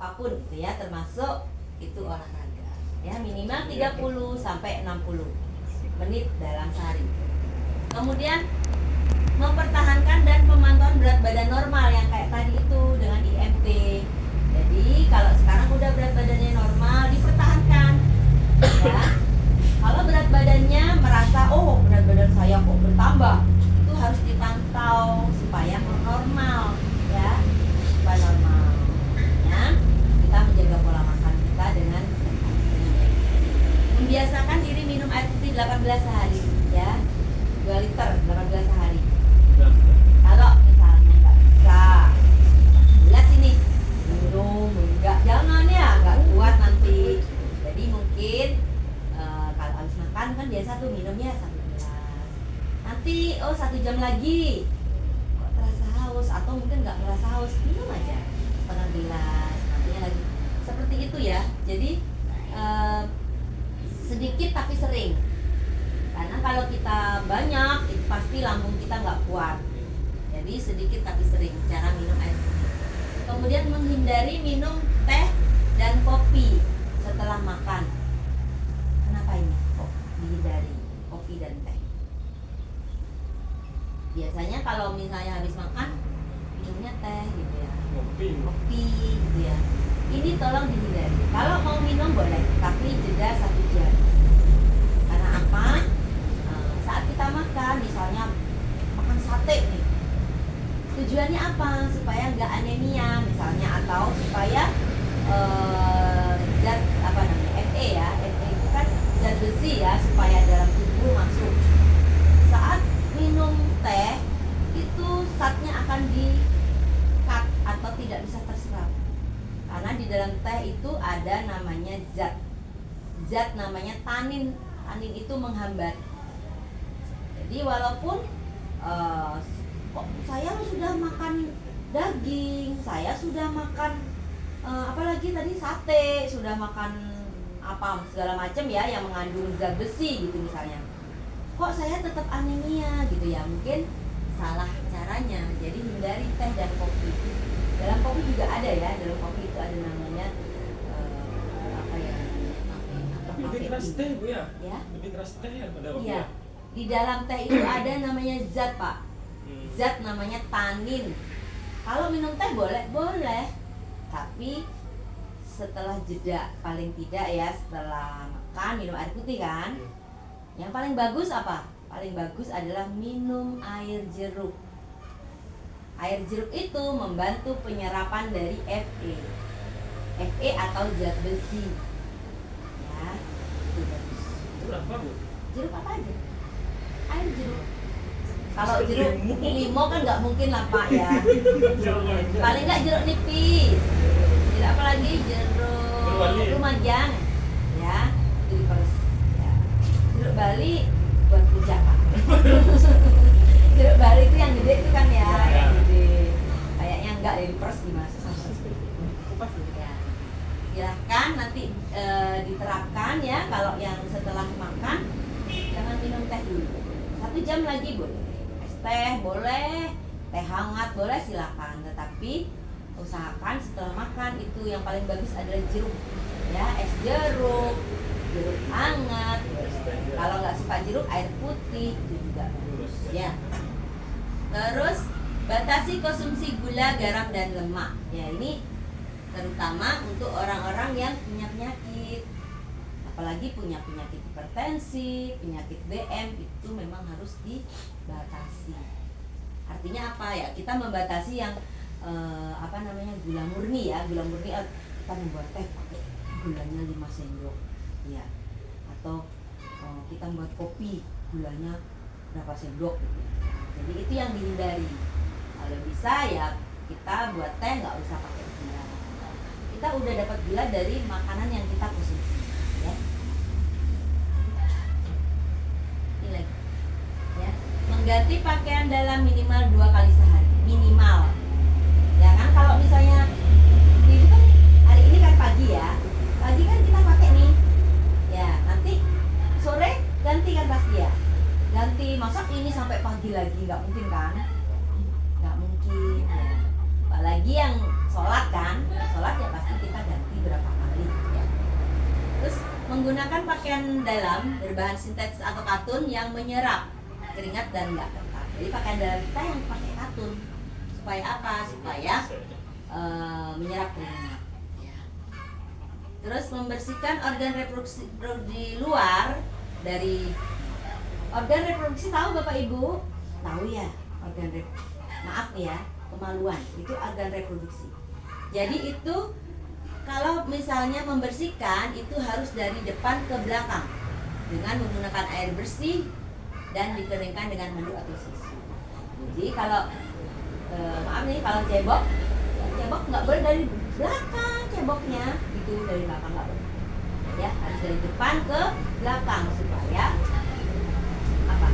apapun gitu ya, termasuk itu olahraga. Ya, minimal 30 sampai 60 menit dalam sehari. Kemudian mempertahankan dan pemantauan berat badan normal yang kayak tadi itu dengan IMT. Jadi kalau sekarang udah berat badannya normal, dipertahankan. Ya. Kalau berat badannya merasa berat badan saya kok bertambah, itu harus dipantau supaya normal, ya, supaya normal. Ya, kita menjaga pola makan kita dengan membiasakan diri minum air putih 18 sehari, ya, 2 liter 18 sehari. Kalau misalnya nggak bisa, jelas ini minum enggak, jangan ya, nggak kuat nanti. Jadi mungkin kalau habis makan kan biasa tuh minumnya 1 gelas. Nanti 1 jam lagi kok terasa haus atau mungkin nggak merasa haus, minum aja setengah gelas, nantinya lagi. Seperti itu ya. Jadi sedikit tapi sering. Karena kalau kita banyak itu pasti lambung kita nggak kuat. Jadi sedikit tapi sering cara minum air putih. Kemudian menghindari minum teh dan kopi setelah makan. Kenapa ini kok dihindari kopi dan teh? Biasanya kalau misalnya habis makan minumnya teh gitu ya, kopi gitu ya. Ini tolong dihindari. Kalau mau minum boleh, tapi jeda 1 jam. Karena apa? Saat kita makan, misalnya makan sate nih, tujuannya apa? Supaya nggak anemia misalnya, atau supaya zat Fe ya, Fe itu kan zat besi ya, supaya dalam tubuh masuk. Saat minum teh itu zatnya akan di-cut atau tidak bisa terserap, karena di dalam teh itu ada namanya zat namanya tanin itu menghambat. Jadi walaupun kok saya sudah makan daging, saya sudah makan apalagi tadi sate, sudah makan apa segala macam ya yang mengandung zat besi gitu misalnya, kok saya tetap anemia gitu ya, mungkin salah caranya. Jadi hindari teh dan kopi. Dalam kopi juga ada ya, dalam kopi itu ada namanya tapi lebih keras teh Bu ya? Lebih keras teh daripada kopi ya? Di dalam teh itu ada namanya zat Pak, zat namanya tanin. Kalau minum teh boleh, tapi setelah jeda, paling tidak ya setelah makan minum air putih kan. Yang paling bagus apa? Paling bagus adalah minum air jeruk. Air jeruk itu membantu penyerapan dari Fe atau zat besi. Ya, itu bagus. Jeruk apa Bu? Jeruk apa aja? Air jeruk. Kalau jeruk limo kan nggak mungkin lah Pak ya. Paling nggak jeruk nipis. Jeruk apa lagi? Jeruk lumajang. Ya, itu diperes. Ya. Jeruk Bali buat rujak Pak. Jeruk Bali itu yang gede itu kan ya, yang gede. Kayaknya enggak ya, diperes dimasuk sama. Ya. Silahkan nanti diterapkan ya. Kalau yang setelah makan jangan minum teh dulu. 1 jam lagi boleh. Es teh boleh, teh hangat boleh, silakan. Tetapi usahakan setelah makan itu yang paling bagus adalah jeruk. Ya, es jeruk hangat. Kalau nggak suka jeruk, air putih itu juga bagus. Ya. Terus batasi konsumsi gula, garam dan lemak. Ya, ini terutama untuk orang-orang yang punya penyakit. Apalagi punya penyakit hipertensi, penyakit DM, itu memang harus dibatasi. Artinya apa ya? Kita membatasi yang gula murni ya. Gula murni kita membuat teh pakai gulanya 5 sendok ya. Atau kita membuat kopi gulanya berapa sendok gitu. Jadi itu yang dihindari. Kalau bisa ya kita buat teh nggak usah pakai gula. Kita udah dapat gula dari makanan yang kita konsumsi ya. Ini lagi ya. Mengganti pakaian dalam minimal 2 kali sehari, minimal ya kan. Kalau misalnya itu kan hari ini kan pagi ya, pagi kan kita pakai nih ya, nanti sore ganti kan pasti ya, ganti. Masak ini sampai pagi lagi nggak mungkin kan, nggak mungkin ya. Apalagi yang sholat kan, sholat ya pasti kita menggunakan pakaian dalam berbahan sintetis atau katun yang menyerap keringat dan nggak ketat. Jadi pakaian dalam kita yang pakai katun supaya apa? Supaya menyerap keringat. Ya. Terus membersihkan organ reproduksi di luar dari organ reproduksi. Tahu Bapak Ibu? Tahu ya maaf ya, kemaluan itu organ reproduksi. Jadi itu kalau misalnya membersihkan itu harus dari depan ke belakang dengan menggunakan air bersih dan dikeringkan dengan handuk atau tisu. Jadi kalau maaf nih, kalau cebok nggak boleh dari belakang, ceboknya itu dari belakang nggak boleh. Ya, harus dari depan ke belakang supaya apa?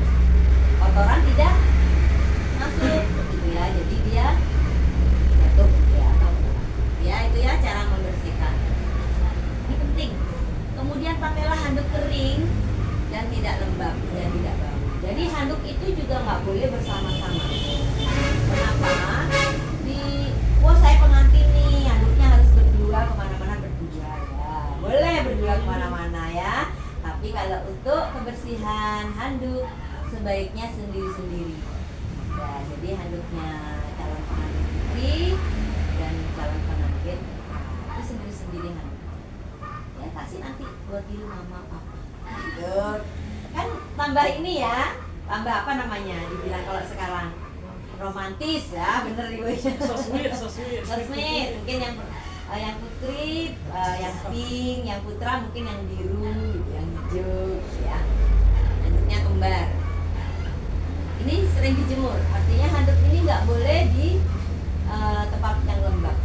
Kotoran tidak masuk gitu ya. Jadi dia jatuh ya. Ya, itu ya cara membersihkan. Ini penting. Kemudian pakailah handuk kering dan tidak lembab dan tidak bau. Jadi handuk itu juga nggak boleh bersama-sama. Kenapa? Saya pengantin nih, handuknya harus berdua kemana-mana berdua ya. Boleh berdua kemana-mana ya. Tapi kalau untuk kebersihan handuk sebaiknya sendiri-sendiri. Ya, jadi handuknya calon pengantin putri dan calon pengantin itu sendiri-sendiri handuk. Ya, kasih nanti buat diri mama papa. Gitu. Kan tambah ini ya, tambah apa namanya? Dibilang kalau sekarang romantis ya, bener Ibu. So sweet. Mungkin yang putri, yang pink, yang putra mungkin yang biru, yang hijau, ya. Handuknya kembar. Ini sering dijemur, artinya handuk ini nggak boleh di tempat yang lembab.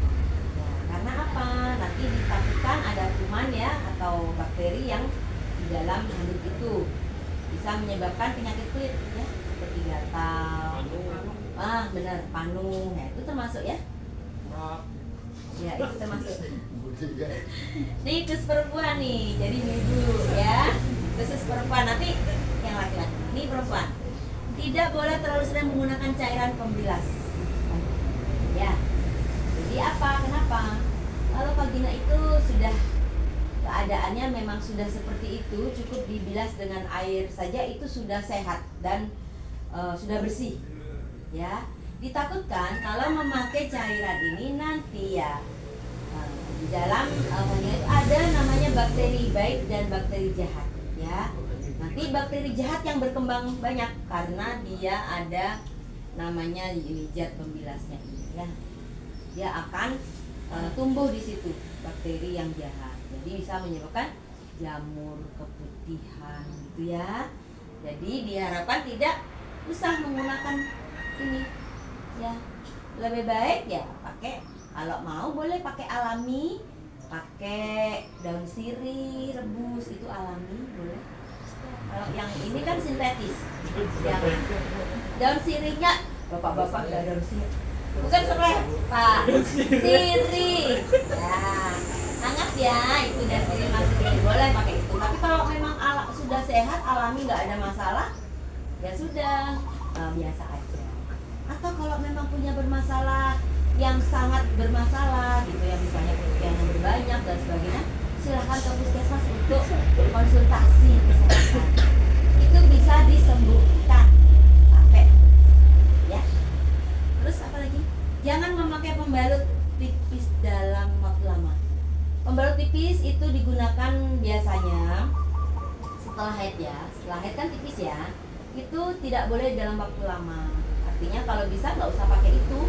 Ya, karena apa? Nanti ditakutkan ada kuman ya atau bakteri yang di dalam handuk itu bisa menyebabkan penyakit kulit ya, seperti gatal. Benar, panu. Nah, itu termasuk ya? Ya, itu termasuk. Nih khusus perempuan nih, jadi ibu ya. Khusus perempuan, nanti yang laki-laki. Ini perempuan. Tidak boleh terlalu sering menggunakan cairan pembilas. Ya. Jadi apa? Kenapa? Kalau vagina itu sudah keadaannya memang sudah seperti itu, cukup dibilas dengan air saja itu sudah sehat dan sudah bersih. Ya, ditakutkan kalau memakai cairan ini nanti ya di dalam vagina itu ada namanya bakteri baik dan bakteri jahat ya. Nanti bakteri jahat yang berkembang banyak karena dia ada namanya zat pembilasnya ini ya. Dia akan tumbuh di situ bakteri yang jahat. Jadi bisa menyebabkan jamur keputihan gitu ya. Jadi diharapkan tidak usah menggunakan ini ya, lebih baik ya pakai, kalau mau boleh pakai alami, pakai daun sirih rebus itu alami boleh. Kalau yang ini kan sintetis, yang daun sirihnya bapak-bapak nggak daun sirih, bukan serai pak, sirih ya, hangat ya itu daun sirih masukin boleh pakai itu. Tapi kalau memang sudah sehat alami nggak ada masalah ya sudah biasa aja. Atau kalau memang punya bermasalah yang sangat bermasalah gitu ya, misalnya yang berbanyak dan sebagainya, silahkan ke puskesmas untuk konsultasi kesehatan. Itu bisa disembuhkan sampai ya. Terus apa lagi? Jangan memakai pembalut tipis dalam waktu lama. Pembalut tipis itu digunakan biasanya setelah haid ya. Setelah haid kan tipis ya. Itu tidak boleh dalam waktu lama. Artinya kalau bisa nggak usah pakai itu.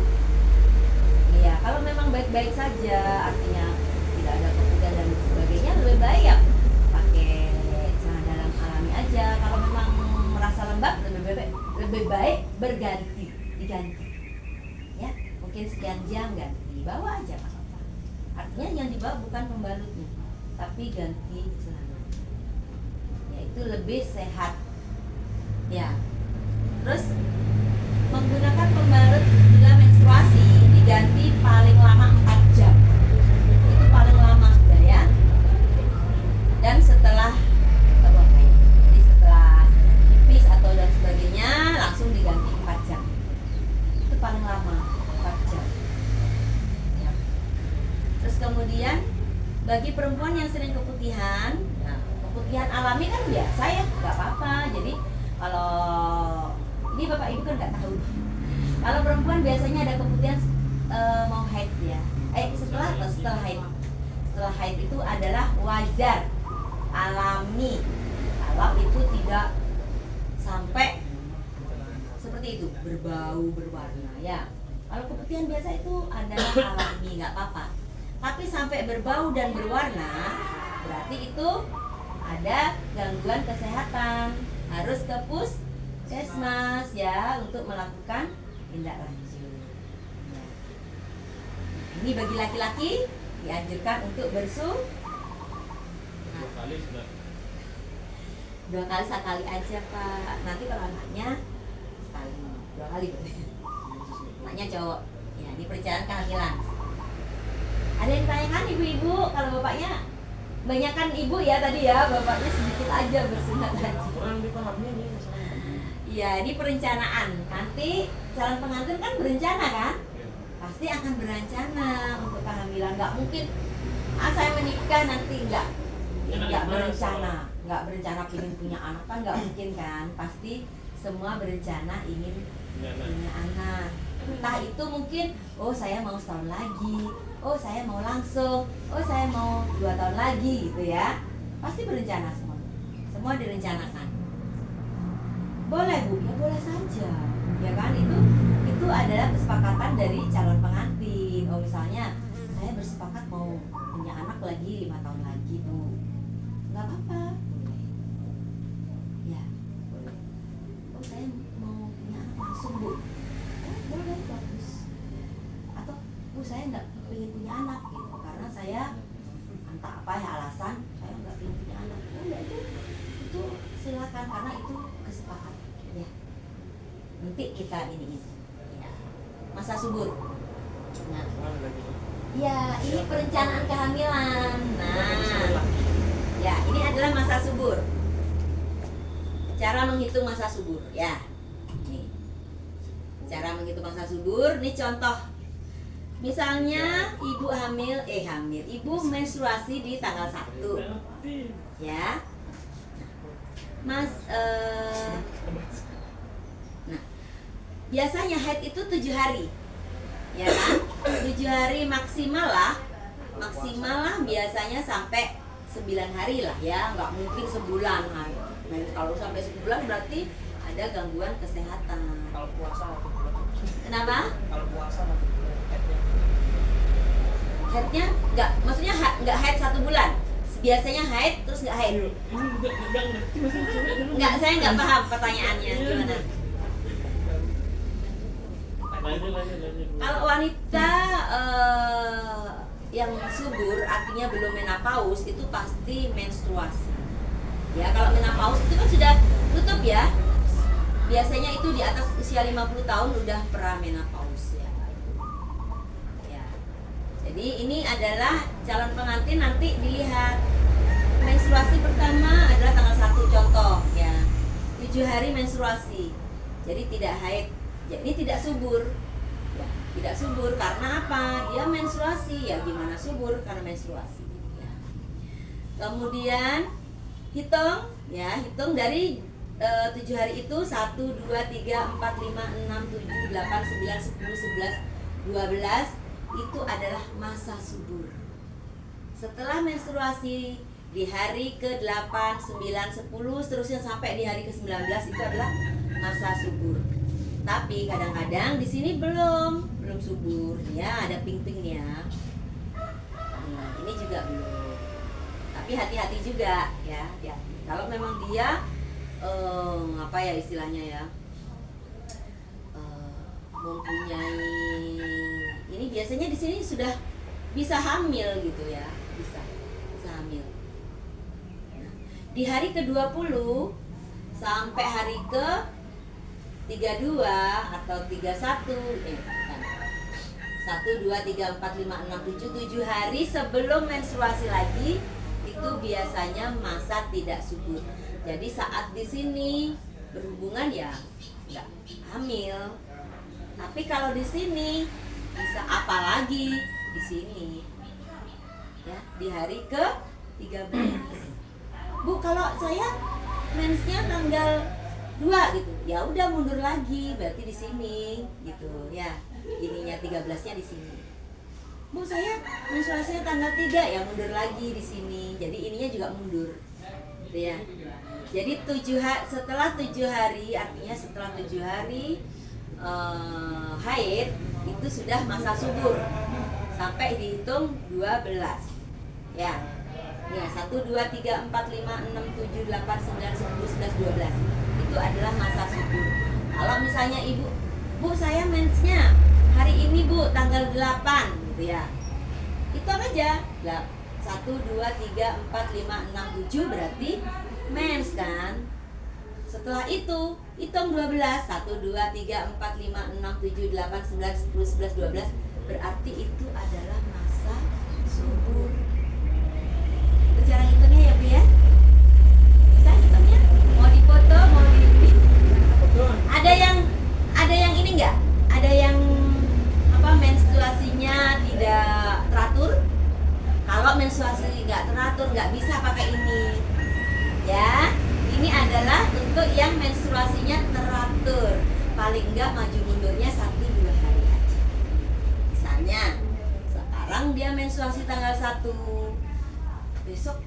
Iya, kalau memang baik-baik saja, artinya tidak ada kebutuhan dan sebagainya, lebih baik ya pakai celana dalam alami aja. Kalau memang merasa lembab, lebih baik diganti. Ya, mungkin sekian jam ganti, bawa aja nggak apa-apa. Artinya yang dibawa bukan pembalutnya, tapi ganti celana. Ya itu lebih sehat. Ya, terus menggunakan pembalut bila menstruasi diganti paling lama 4 jam. Itu paling lama sudah ya. Dan setelah jadi setelah pipis atau dan sebagainya langsung diganti 4 jam. Itu paling lama 4 jam. Ya. Terus kemudian bagi perempuan yang sering keputihan, nah keputihan alami kan biasa ya, nggak apa-apa. Jadi kalau ini bapak ibu kan nggak tahu. Kalau perempuan biasanya ada keputihan mau haid ya. Setelah haid. Setelah haid itu adalah wajar, alami. Kalau itu tidak sampai seperti itu, berbau, berwarna ya. Kalau keputihan biasa itu adalah alami, nggak apa-apa. Tapi sampai berbau dan berwarna, berarti itu ada gangguan kesehatan. Harus ke puskesmas ya untuk melakukan tindak lanjut. Ini bagi laki-laki dianjurkan untuk bersu 2 kali sudah. 2 kali, sekali aja Pak. Nanti kalau anaknya sekali, 2 kali berarti. Anaknya cowok. Ya, ini perencanaan kehamilan. Ada yang tanyakan ibu-ibu, kalau bapaknya banyakan ibu ya tadi ya, bapaknya sedikit aja bersunat haji. Kurang dipahami nih masalahnya. Iya, ini perencanaan. Nanti calon pengantin kan berencana kan? Iya. Pasti akan berencana untuk kehamilan. Nggak mungkin saya menikah nanti nggak berencana ingin punya anak kan nggak mungkin kan. Pasti semua berencana ingin punya anak. Entah itu mungkin saya mau setahun lagi, saya mau langsung, saya mau 2 tahun lagi gitu ya. Pasti berencana semua direncanakan. Boleh Bu, ya boleh saja. Ya kan, itu adalah kesepakatan dari calon pengantin. Misalnya saya bersepakat mau punya anak lagi 5 tahun lagi Bu, nggak apa-apa, boleh. Ya boleh. Saya mau punya anak langsung Bu, boleh, bagus. Atau Bu, saya nggak ingin punya anak gitu karena saya entah apa ya alasan saya nggak ingin punya anak. Itu silakan karena itu kesepakatan ya. Nanti kita ini ya. Masa subur. Nah, ya ini perencanaan kehamilan. Nah, ya ini adalah masa subur. Cara menghitung masa subur ya. Nih. Cara menghitung masa subur. Ini contoh. Misalnya ibu ibu menstruasi di tanggal 1 ya. Mas nah, biasanya haid itu 7 hari ya kan? 7 hari maksimal lah biasanya sampai 9 hari lah ya, nggak mungkin sebulan kan. Nah, kalau sampai sebulan berarti ada gangguan kesehatan. Kalau puasa 1 bulan. Kenapa? Kalau puasa 1 bulan headnya. Haidnya nggak, maksudnya nggak haid 1 bulan. Biasanya haid terus nggak haid. Ini enggak ngerti masalahnya. Nggak, saya nggak paham pertanyaannya gimana. Lanjut. Kalau wanita yang subur artinya belum menopause itu pasti menstruasi. Ya, kalau menopause itu kan sudah tutup ya. Biasanya itu di atas usia 50 tahun udah pra-menopause ya. Ya. Jadi ini adalah calon pengantin nanti dilihat. Menstruasi pertama adalah tanggal 1 contoh ya. 7 hari menstruasi. Jadi tidak haid. Jadi tidak subur. Ya, tidak subur karena apa? Dia menstruasi. Ya gimana subur karena menstruasi ya. Kemudian hitung dari 7 hari itu 1, 2, 3, 4, 5, 6, 7, 8, 9, 10, 11, 12 itu adalah masa subur. Setelah menstruasi di hari ke-8, 9, 10 seterusnya sampai di hari ke-19 itu adalah masa subur. Tapi kadang-kadang di sini belum subur ya, ada ping-pingnya. Nah, ini juga belum. Tapi hati-hati juga ya, hati-hati. Kalau memang dia apa ya istilahnya ya, mempunyai ini biasanya di sini sudah bisa hamil gitu ya, bisa hamil. Nah, di hari ke-20 sampai hari ke-32 atau 31 1, 2, 3, 4, 5, 6, 7 hari sebelum menstruasi lagi itu biasanya masa tidak subur. Jadi saat di sini berhubungan ya nggak hamil. Tapi kalau di sini bisa apalagi di sini ya di hari ke-13. Bu kalau saya mensnya tanggal 2 gitu, ya udah mundur lagi, berarti di sini gitu ya, ininya 13-nya di sini. Bu saya menstruasinya tanggal 3, ya mundur lagi di sini, jadi ininya juga mundur gitu ya. Jadi setelah 7 hari, artinya setelah 7 hari haid itu sudah masa subur sampai dihitung 12 ya. Ya, 1, 2, 3, 4, 5, 6, 7, 8, 9, 10, 11, 12 itu adalah masa subur. Kalau misalnya ibu, Bu saya mensnya hari ini Bu tanggal 8 gitu ya, itu aja 1, 2, 3, 4, 5, 6, 7 berarti mens kan. Setelah itu hitung 12, 1, 2, 3, 4, 5, 6, 7, 8, 9, 10, 11, 12 berarti itu adalah masa subur. Itu cara hitungnya ya Bu ya. Bisa hitungnya? Mau dipoto, mau di ada yang ini enggak? Ada yang menstruasinya tidak teratur? Kalau menstruasi nggak teratur nggak bisa pakai ini ya. Ini adalah untuk yang menstruasinya teratur, paling enggak maju mundurnya 1-2 hari aja. Misalnya sekarang dia menstruasi tanggal 1, besok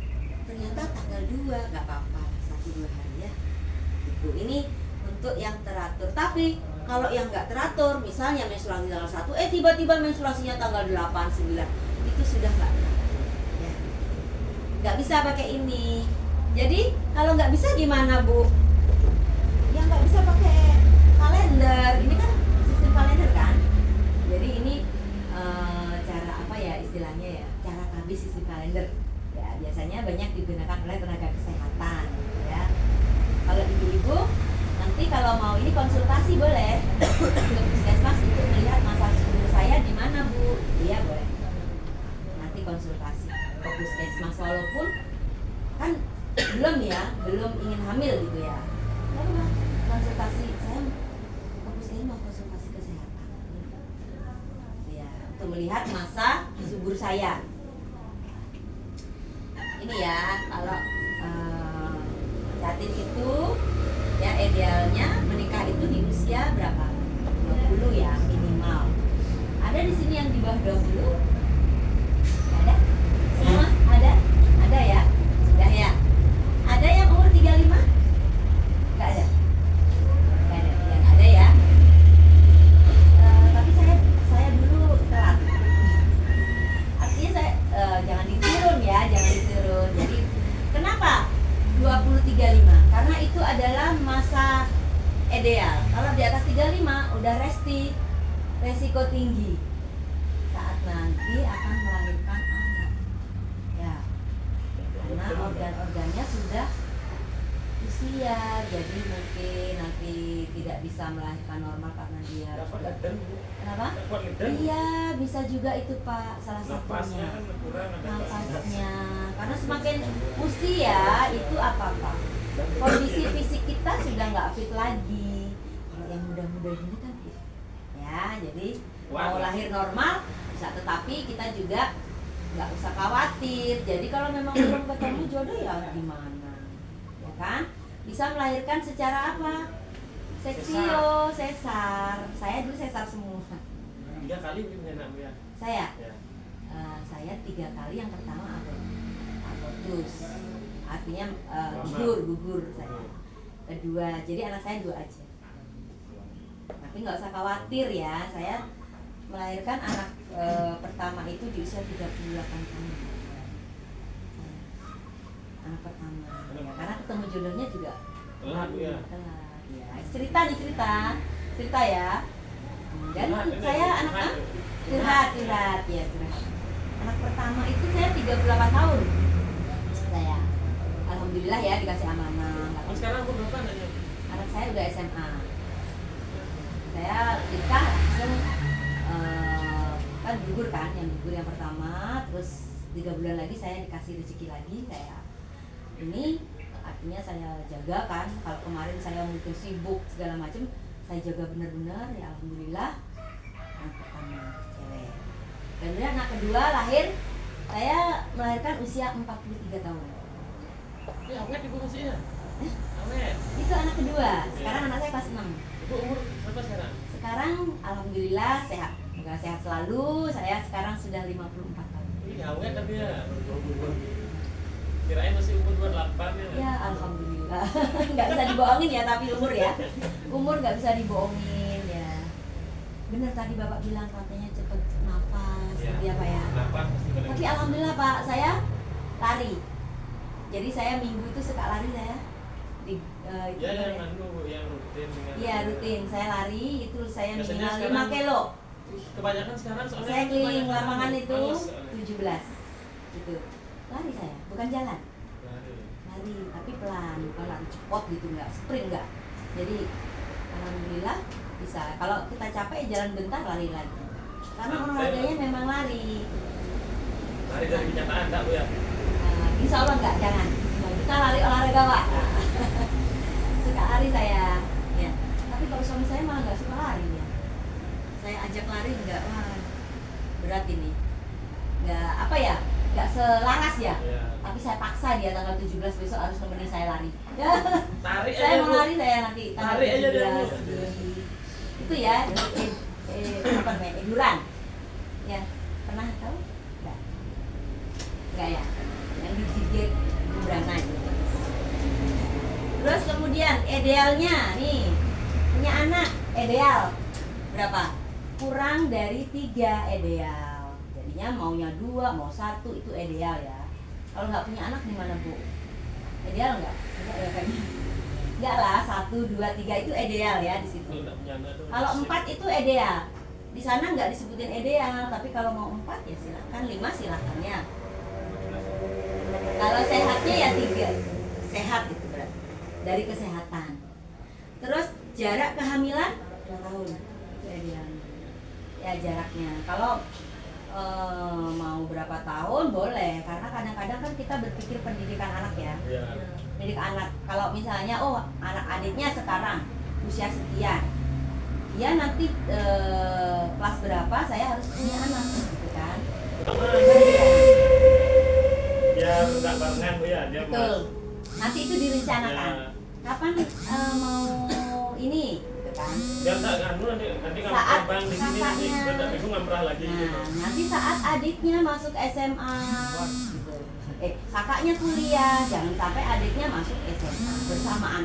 ternyata tanggal 2, nggak apa-apa 1-2 hari ya. Ini untuk yang teratur. Tapi kalau yang nggak teratur, misalnya menstruasi tanggal 1, tiba-tiba menstruasinya tanggal 8, 9, itu sudah nggak teratur ya. Nggak bisa pakai ini. Jadi kalau nggak bisa gimana Bu? Ya nggak bisa pakai kalender. Ini kan sistem kalender kan. Jadi ini cara apa ya istilahnya ya? Cara KB sistem kalender. Ya biasanya banyak digunakan oleh tenaga kesehatan. Ya. Kalau ibu-ibu nanti kalau mau ini konsultasi boleh ke puskesmas untuk melihat masa subur saya di mana Bu? Iya boleh. Nanti konsultasi ke puskesmas walaupun kan belum ingin hamil gitu ya. Lalu konsultasi saya ke puskesmas mau konsultasi kesehatan. Ya, untuk melihat masa subur saya. Ini ya kalau jatin itu ya idealnya menikah itu di usia berapa? 20 ya minimal. Ada di sini yang di bawah 20? Ada? Semua ada? Ada ya? Sudah ya? Ada yang umur 35? Enggak ada? Enggak ada, yang ada ya? Tapi saya dulu telat. Artinya saya jangan diturun ya, jangan diturun. Jadi kenapa 20-35? Karena itu adalah masa ideal. Kalau di atas 35 udah resiko tinggi saat nanti akan melahirkan anak. Ya, karena organ-organnya sudah usia, jadi mungkin nanti tidak bisa melahirkan normal karena dia kenapa? Iya, bisa juga itu Pak, salah satunya nafasnya. Karena semakin usia itu apa Pak? Kondisi fisik kita sudah nggak fit lagi. Kalau yang muda-muda gini kan fit. Ya, jadi mau lahir normal bisa, tetapi kita juga nggak usah khawatir. Jadi kalau memang belum ketemu jodoh ya gimana, ya kan? Bisa melahirkan secara apa? Seksio, sesar. Saya dulu sesar semua. 3 kali punya anak ya? Saya? Ya. Saya 3 kali. Yang pertama abortus, artinya gugur saya. Kedua, jadi anak saya 2 aja. Tapi nggak usah khawatir ya, saya melahirkan anak pertama itu di usia 38 tahun. Anak pertama ya, karena ketemu jodohnya juga telat ya. Telat ya. Cerita ya. Dan saya anak curhat ya. Anak pertama itu saya 38 tahun. Saya alhamdulillah ya dikasih amanah. Sekarang umur berapa anaknya? Anak saya udah SMA. Saya nikah langsung kan gugur kan, yang gugur yang pertama, terus 3 bulan lagi saya dikasih rezeki lagi. Saya ini artinya saya jaga kan, kalau kemarin saya mungkin sibuk segala macam, saya jaga benar-benar ya alhamdulillah. Anak pertama cewek. Kemudian anak kedua lahir, saya melahirkan usia 43 tahun. Ya, awet ibu masih ya? Awet. Itu anak kedua. Sekarang anak saya kelas 6. Ibu umur berapa sekarang? Sekarang alhamdulillah sehat. Semoga sehat selalu. Saya sekarang sudah 54 tahun. Ih, awet tapi ya. Kirain masih umur 28 ya? Ya alhamdulillah. Nggak bisa dibohongin ya tapi umur ya. Umur nggak bisa dibohongin ya. Bener tadi Bapak bilang katanya cepet nafas Iya. gitu ya Pak ya. Kenapa? Pasti pada Tapi alhamdulillah Pak, saya lari. Jadi saya minggu itu suka lari saya. Itu ya, ya. yang rutin dengan Iya rutin, saya lari itu saya Biasanya minimal sekarang 5 kilo. kebanyakan sekarang soalnya Saya keliling kebanyakan lapangan itu males soalnya. 17 gitu. Lari saya, bukan jalan. Lari. Lari tapi pelan, bukan lari cepot gitu enggak, sprint enggak. Jadi alhamdulillah bisa. Kalau kita capek jalan bentar lari lagi. Karena Santai. olahraganya memang lari. Lari dari kenyataan enggak Bu ya? Insya Allah enggak, jangan. Kita lari olahraga Pak. Suka lari saya. Ya. Tapi kalau suami saya malah enggak suka lari ya. Saya ajak lari enggak, wah berat ini. Enggak apa ya? Enggak selaras ya. Iya. Tapi saya paksa dia tanggal 17 besok harus nemenin saya lari. Ya. Tarik Saya aja mau Bu. lari saya nanti tanggal Lari aja deh, 17 Bu. itu ya apa namanya Eduran ya pernah tahu enggak ya yang dijigit Brana itu. Terus kemudian idealnya nih punya anak ideal berapa kurang dari 3 ideal jadinya maunya 2 mau 1 itu ideal ya. Kalau nggak punya anak gimana Bu, ideal nggak ya kayaknya enggak lah 1 2 3 itu ideal ya di situ. Kalau enggak punya anak tuh. Kalau 4 itu ideal. Di sana nggak disebutin ideal, tapi kalau mau 4 ya silakan, 5 silakan ya. Kalau sehatnya ya 3. Sehat itu berarti. Dari kesehatan. Terus jarak kehamilan 2 tahun. Itu idealnya. Ya jaraknya. Kalau mau berapa tahun boleh, karena kadang-kadang kan kita berpikir pendidikan anak ya. Iya. Pendidik anak. Kalau misalnya anak adiknya sekarang usia sekian. Dia nanti kelas berapa saya harus punya anak gitu kan. Biar enggak barengan Bu ya, dia Betul. Nanti itu direncanakan. Ya. Kapan mau ini gitu kan. Biar enggak anu nanti kamu Saat terbang di sini nanti kakaknya. udah bingung ngamprah lagi gitu. Nah, nanti saat adiknya masuk SMA gitu. Kakaknya kuliah, jangan sampai adiknya masuk SMA bersamaan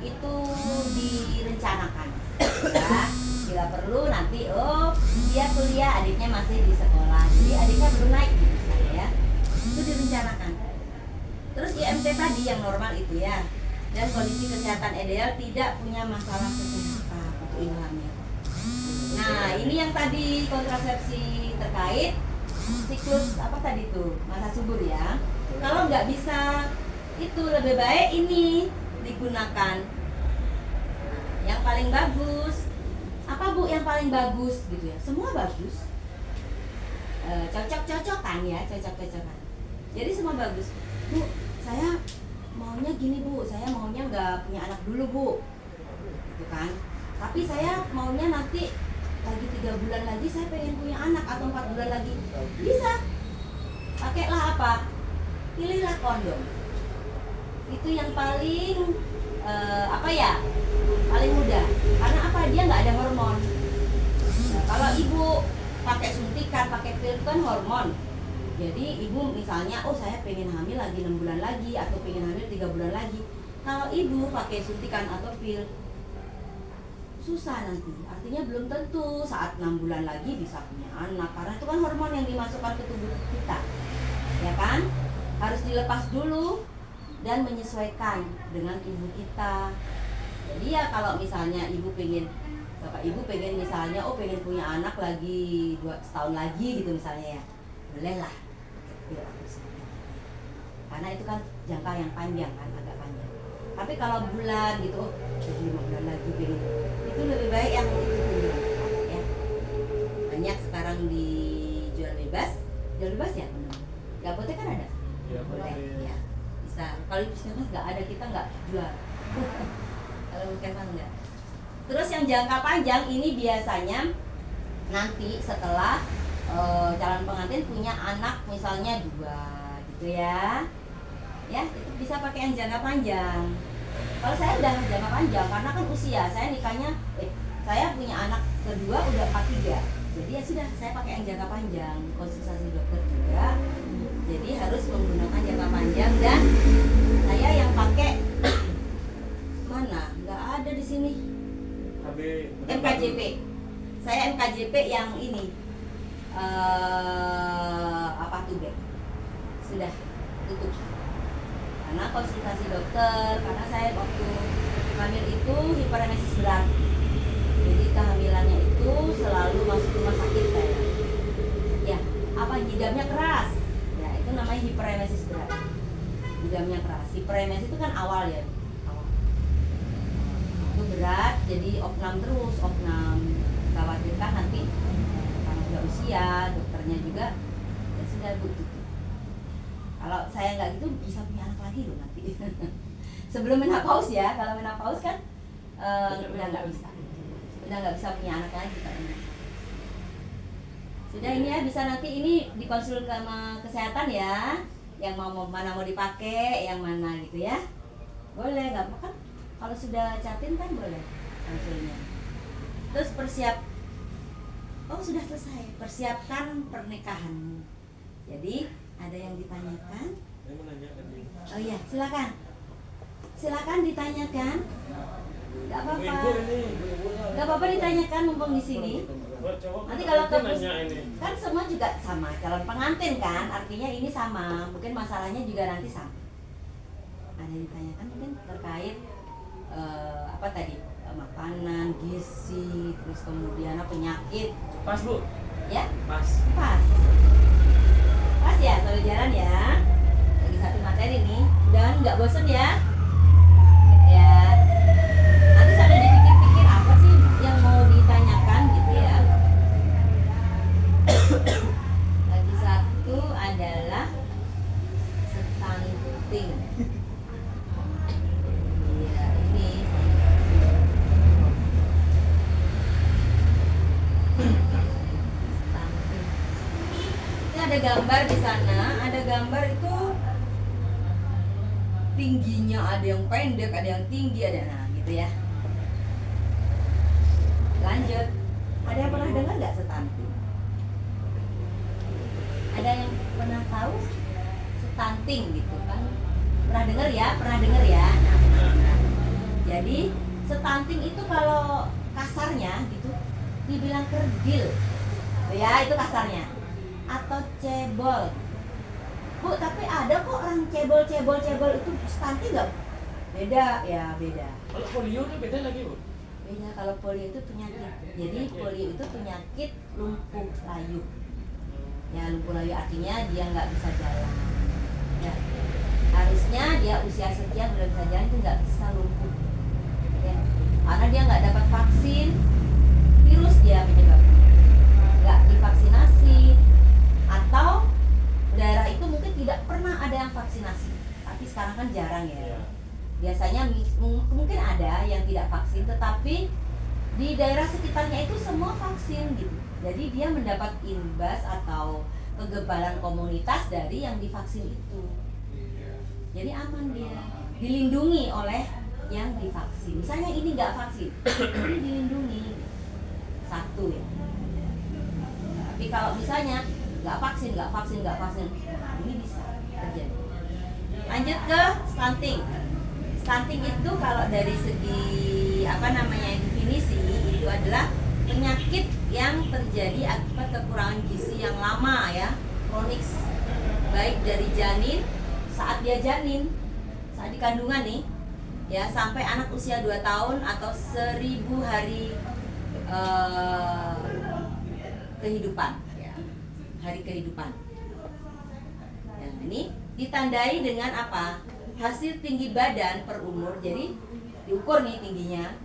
itu direncanakan. Ya, bila perlu nanti dia kuliah, adiknya masih di sekolah. Jadi adiknya belum naik misalnya ya. Itu direncanakan. Terus IMT tadi yang normal itu ya. Dan kondisi kesehatan ideal tidak punya masalah kesehatan untuk ibu hamil. Nah, ini yang tadi kontrasepsi terkait siklus apa tadi tuh masa subur ya. Kalau nggak bisa itu lebih baik ini digunakan. Yang paling bagus apa Bu yang paling bagus gitu ya? Semua bagus. Cocok-cocokan ya, cocok-cocokan. Jadi semua bagus. Bu, saya maunya gini Bu, saya maunya nggak punya anak dulu Bu, gitu kan? Tapi saya maunya nanti lagi 3 bulan lagi saya pengen punya anak atau 4 bulan lagi bisa. Pakailah apa? Pilihlah kondom. Itu yang paling apa ya? Paling mudah. Karena apa? Dia nggak ada hormon. Nah, kalau ibu pakai suntikan, pakai pil itu kan hormon. Jadi ibu misalnya, saya pengen hamil lagi 6 bulan lagi atau pengen hamil 3 bulan lagi. Kalau ibu pakai suntikan atau pil susah nanti. Artinya belum tentu saat 6 bulan lagi bisa punya anak. Karena itu kan hormon yang dimasukkan ke tubuh kita. Ya kan? Harus dilepas dulu dan menyesuaikan dengan tubuh kita. Jadi ya kalau misalnya bapak ibu pengen misalnya pengen punya anak lagi 2 tahun lagi gitu misalnya ya. Boleh lah. Karena itu kan jangka yang panjang kan, agak panjang. Tapi kalau bulan gitu, 5 bulan lagi pengen, itu lebih baik yang itu dulu, ya. Banyak sekarang dijual bebas ya benar. Gak boleh kan ada? Iya, Boleh, boleh. ya. Bisa. Kalau di puskesmas nggak ada, kita nggak jual. Kalau puskesmas nggak. Terus yang jangka panjang ini biasanya nanti setelah calon pengantin punya anak misalnya 2 gitu ya. Ya, itu bisa pakai yang jangka panjang. Kalau saya udah jangka panjang karena kan usia saya nikahnya, saya punya anak kedua udah 43. Jadi ya sudah, saya pakai yang jangka panjang, konsultasi dokter juga. Jadi harus menggunakan jangka panjang dan saya yang pakai mana? Nggak ada di sini. NKJP. Saya NKJP yang ini apa tuh deh? Sudah tutup. Karena konsultasi dokter, karena saya waktu hamil itu hiperemesis berat. Jadi kehamilannya itu selalu masuk rumah sakit saya. Ya, apa hidamnya keras? Ya, itu namanya hiperemesis berat. Hidamnya keras. Hiperemesis itu kan awal ya. Awal. Itu berat, jadi opnam terus, opnam. Khawatirkan nanti karena udah usia, dokternya juga ya sudah butuh. Kalau saya nggak gitu bisa punya anak lagi loh nanti. Sebelum menopause ya, kalau menopause kan udah nggak bisa. Udah nggak bisa punya anak lagi kalau menopause. Sudah ini ya, bisa nanti ini dikonsul sama kesehatan ya. Yang mana mau dipakai, yang mana gitu ya. Boleh, nggak apa kan? Kalau sudah catin kan boleh konsulnya. Terus oh sudah selesai, persiapkan pernikahanmu. Jadi ada yang ditanyakan? Oh iya, silakan. Silakan ditanyakan. Gak apa-apa. Gak apa-apa ditanyakan mumpung di sini. Nanti kalau kan semua juga sama, calon pengantin kan, artinya ini sama. Mungkin masalahnya juga nanti sama. Ada yang ditanyakan mungkin terkait apa tadi? Makanan, gizi, terus kemudian penyakit. Pas Bu? Ya? Pas ya, sambil jalan ya. Lagi satu materi nih, dan nggak bosen ya. Ya. Nanti sambil dipikir-pikir apa sih yang mau ditanyakan gitu ya. Lagi satu adalah stunting. Ya, ini ada gambar di sana, ada gambar itu tingginya, ada yang pendek, ada yang tinggi, ada gitu ya. Lanjut, ada yang pernah dengar nggak stunting? Ada yang pernah tahu stunting gitu kan? Pernah dengar ya? Nah. Jadi stunting itu kalau kasarnya gitu dibilang kerdil, ya itu kasarnya. Atau cebol. Bu, tapi ada kok orang cebol itu stunting nggak? Beda ya, beda. Kalau polio itu beda lagi Bu? Beda, kalau polio itu penyakit. Jadi polio itu penyakit lumpuh layu. Ya, lumpuh layu artinya dia nggak bisa jalan. Ya, harusnya dia usia sekian udah bisa jalan, itu nggak bisa lumpuh. Ya, karena dia nggak dapat vaksin, virus dia penyebabnya. Nggak divaksinasi. Atau daerah itu mungkin tidak pernah ada yang vaksinasi, tapi sekarang kan jarang ya. Biasanya mungkin ada yang tidak vaksin, tetapi di daerah sekitarnya itu semua vaksin gitu. Jadi dia mendapat imbas atau kegebalan komunitas dari yang divaksin itu. Jadi aman dia, dilindungi oleh yang divaksin. Misalnya ini nggak vaksin, ini dilindungi. Satu ya. Tapi kalau misalnya nggak vaksin, nah, ini bisa terjadi. Lanjut ke stunting. Stunting itu kalau dari segi definisi itu adalah penyakit yang terjadi akibat kekurangan gizi yang lama ya, kronik, baik dari janin, saat di kandungan nih ya, sampai anak usia 2 tahun atau 1000 hari kehidupan. Hari kehidupan. Nah, ini ditandai dengan apa? Hasil tinggi badan per umur. Jadi diukur nih tingginya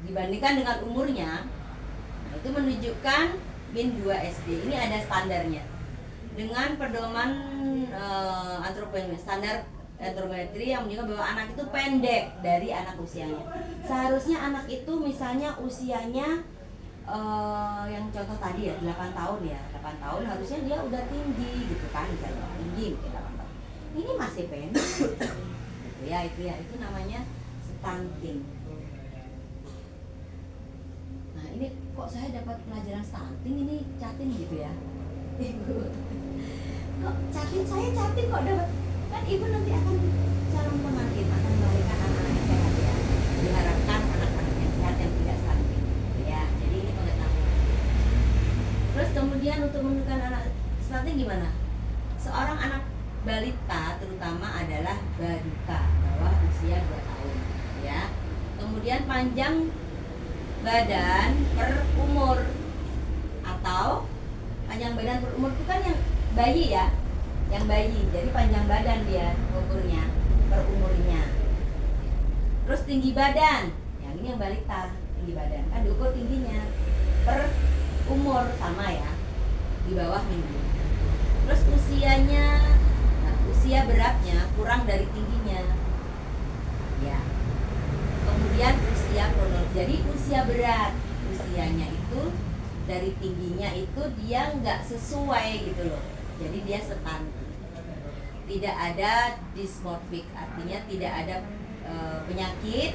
dibandingkan dengan umurnya. Nah, itu menunjukkan min 2 SD. Ini ada standarnya. Dengan pedoman antropometri, standar antropometri yang menunjukkan bahwa anak itu pendek dari anak usianya. Seharusnya anak itu misalnya usianya yang contoh tadi ya 8 tahun ya, 8 tahun harusnya dia udah tinggi gitu kan, misalnya tinggi mungkin 8 tahun. ini masih pendek. Itu namanya stunting. Nah ini kok saya dapat pelajaran stunting ini catin gitu ya, ibu. Kok catin saya catin kok dapat? Kan ibu nanti akan calon pengantin, akan melahirkan anak-anak yang sehat ya. Diharapkan anak-anak yang sehat yang tidak stunting. Ya, jadi ini pengetahuan. Terus kemudian untuk menentukan anak stunting gimana? Seorang anak balita terutama adalah baduka, bawah usia 2 tahun ya. Kemudian panjang badan per umur, atau panjang badan per umur itu kan yang bayi ya, yang bayi. Jadi panjang badan dia ukurnya per umurnya. Terus tinggi badan, yang ini yang balita, tinggi badan kan diukur tingginya per umur sama ya, di bawah minggu. Terus usianya, nah, usia beratnya kurang dari tingginya ya. Kemudian usia kronologis, jadi usia berat, usianya itu dari tingginya itu dia nggak sesuai gitu loh, jadi dia stunting. Tidak ada dysmorphic, artinya tidak ada penyakit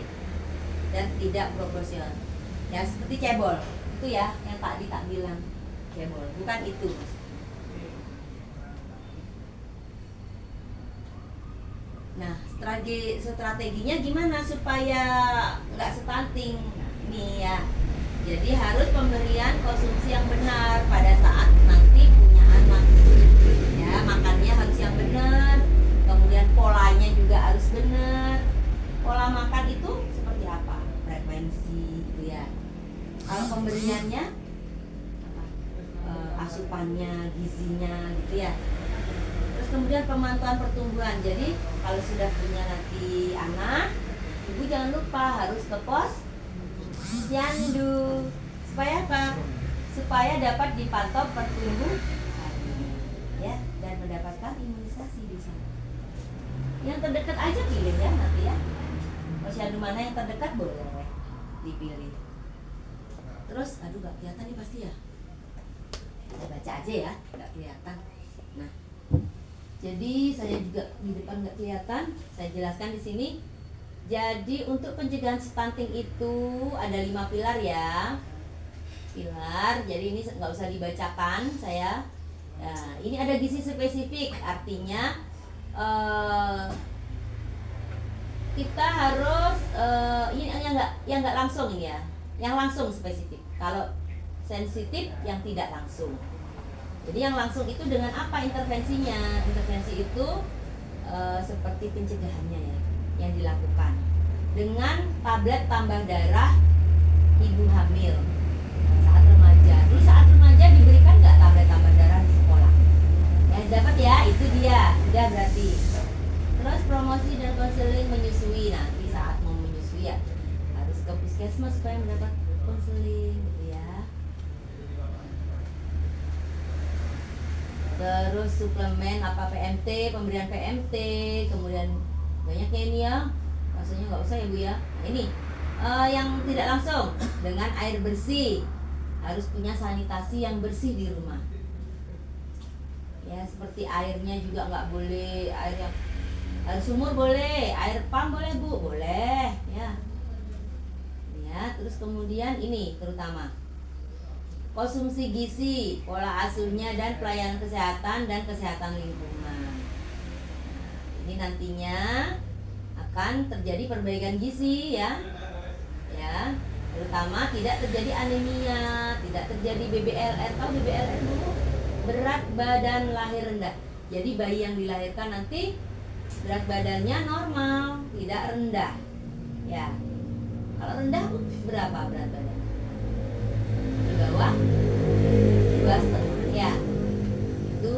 dan tidak proporsional ya, seperti cebol itu ya, yang tadi tak bilang cebol, bukan itu. Nah, strateginya gimana supaya nggak stunting nih ya? Jadi harus pemberian konsumsi yang benar pada saat nanti punya anak. Ya, makannya harus yang benar. Kemudian polanya juga harus benar. Pola makan itu seperti apa? Frekuensi gitu ya. Kalau pemberiannya asupannya, gizinya gitu ya. Terus kemudian pemantauan pertumbuhan. Jadi kalau sudah punya nanti anak, ibu jangan lupa harus ke posyandu. Supaya apa? Supaya dapat dipantau pertumbuhan ya, dan mendapatkan imunisasi di sana. Yang terdekat aja pilih ya nanti ya. Posyandu mana yang terdekat boleh dipilih. Terus aduh gak kelihatan nih pasti ya. Saya baca aja ya, gak kelihatan. Nah, jadi saya juga di depan nggak kelihatan, saya jelaskan di sini. Jadi untuk pencegahan stunting itu ada 5 pilar ya. Pilar, jadi ini nggak usah dibacakan saya. Nah, ini ada gizi spesifik, artinya kita harus ini yang nggak langsung ini ya, yang langsung spesifik. Kalau sensitif yang tidak langsung. Jadi yang langsung itu dengan apa intervensinya? Intervensi itu seperti pencegahannya ya, yang dilakukan dengan tablet tambah darah ibu hamil saat remaja. Dulu saat remaja diberikan nggak tablet tambah darah di sekolah? Yang dapat ya, itu dia sudah berarti. Terus promosi dan konseling menyusui, nanti saat mau menyusui ya harus ke puskesmas supaya mendapat konseling gitu ya. Terus suplemen apa PMT, pemberian PMT, kemudian banyaknya ini ya, maksudnya nggak usah ya Bu ya. Nah, ini yang tidak langsung dengan air bersih, harus punya sanitasi yang bersih di rumah. Ya seperti airnya juga nggak boleh air sumur boleh, air pump boleh Bu, boleh ya. Ya terus kemudian ini terutama konsumsi gizi, pola asuhnya dan pelayanan kesehatan dan kesehatan lingkungan. Ini nantinya akan terjadi perbaikan gizi ya. Ya, terutama tidak terjadi anemia, tidak terjadi BBLR. Tahu BBLR dulu? Berat badan lahir rendah. Jadi bayi yang dilahirkan nanti berat badannya normal, tidak rendah. Ya. Kalau rendah berapa berat badan? Di bawah 2,5 ya, itu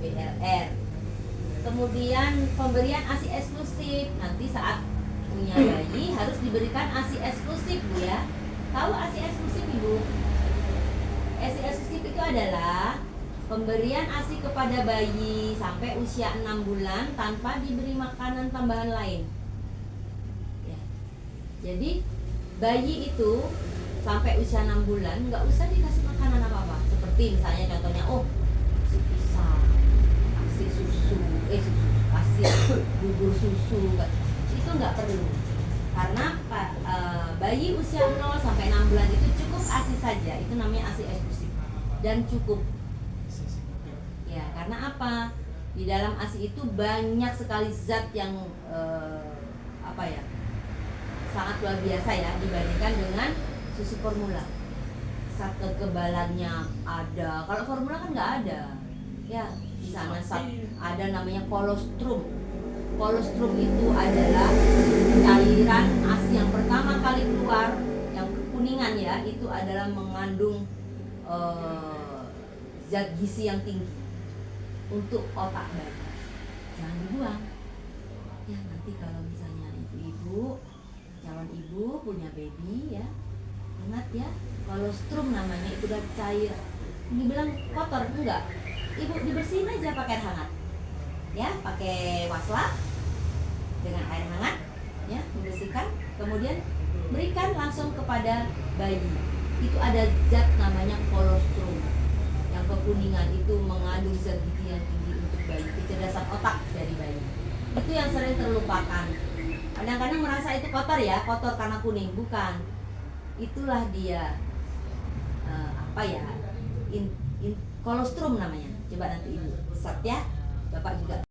BLR. Kemudian pemberian ASI eksklusif, nanti saat punya bayi harus diberikan ASI eksklusif Bu ya. Tahu ASI eksklusif Ibu? ASI eksklusif itu adalah pemberian ASI kepada bayi sampai usia 6 bulan tanpa diberi makanan tambahan lain ya. Jadi bayi itu sampai usia 6 bulan nggak usah dikasih makanan apa-apa. Seperti misalnya contohnya, kasih pisang, kasih susu, susu, itu nggak perlu. Karena bayi usia 0 sampai 6 bulan itu cukup ASI saja, itu namanya ASI eksklusif dan cukup. Ya, karena apa? Di dalam ASI itu banyak sekali zat yang sangat luar biasa ya dibandingkan dengan susu formula. Zat kekebalannya ada. Kalau formula kan nggak ada. Ya, di sana ada namanya kolostrum. Kolostrum itu adalah cairan ASI yang pertama kali keluar, yang kekuningan ya, itu adalah mengandung zat gizi yang tinggi untuk otak bayi. Jangan dibuang. Ya, nanti kalau misalnya ibu-ibu, calon ibu punya baby ya, ingat ya, kolostrum namanya, itu udah cair. Dibilang kotor enggak? Ibu dibersihin aja pakai air hangat. Ya, pakai wasla dengan air hangat ya, membersihkan, kemudian berikan langsung kepada bayi. Itu ada zat namanya kolostrum. Yang kekuningan itu mengandung zat gizi yang tinggi untuk bayi, kecerdasan otak dari bayi. Itu yang sering terlupakan. Kadang-kadang merasa itu kotor ya, kotor karena kuning, bukan. Itulah dia kolostrum namanya. Coba nanti ibu search ya, bapak juga.